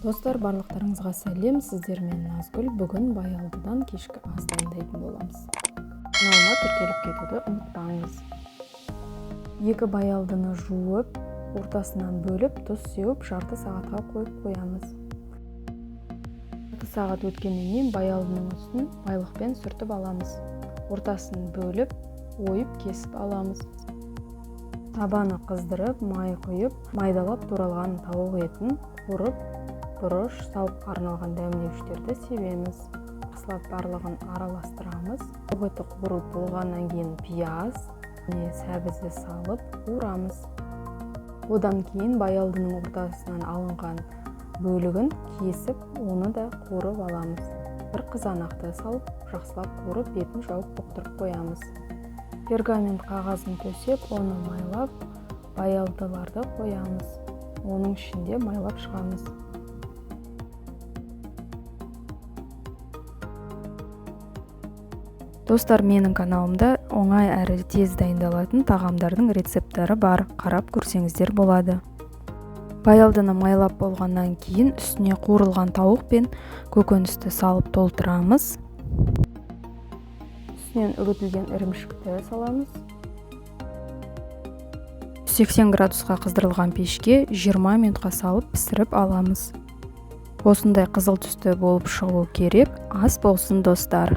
Достар, барлықтарыңызға сәлем. Сіздермен Назгүл. Бүгін Баялдыдан кешкі ас дайындайтын боламыз. Каналыма тіркеліп кетуді ұмытпаңыз. 2 баялдыны жуып, ортасынан бөліп, тұз сеуіп, жарты сағатқа қойып қоямыз. Жарты сағат өткеннен кейін баялдының үстін майлықпен сүртіп аламыз. Ортасын бөліп, ойып кесіп аламыз. Табаны қыздырып, май құйып, майдалап туралған тауық етін қуырып, бұрыш салып арналған дәмдеуіштерді себеміз. Жақсылап барлығын араластырамыз. Тауық еті қуырылып болғаннан кейін пияз және сәбізді салып қуырамыз. Одан кейін баялдының ортасынан алынған бөлігін кесіп, оны да қуырып аламыз. Бір қызанақты салып, жақсылап қуырып, бетін жауып бұқтырып қоямыз. Пергамент қағазын төсеп, оны майлап, баялдыларды қоямыз. Оның ішінде майлап шығамыз. Достар, менің каналымда оңай әрі тез дайындалатын тағамдардың рецепттері бар. Қарап көрсеңіздер болады. Баялдыны майлап болғаннан кейін үстіне қуырылған тауық пен көкөністі салып толтырамыз. Үстінен үгітілген ірімшікті саламыз. 80 градусқа қыздырылған пешке 20 минутқа салып пісіріп аламыз. Осындай қызыл түсті болып шығу керек. Ас болсын, достар.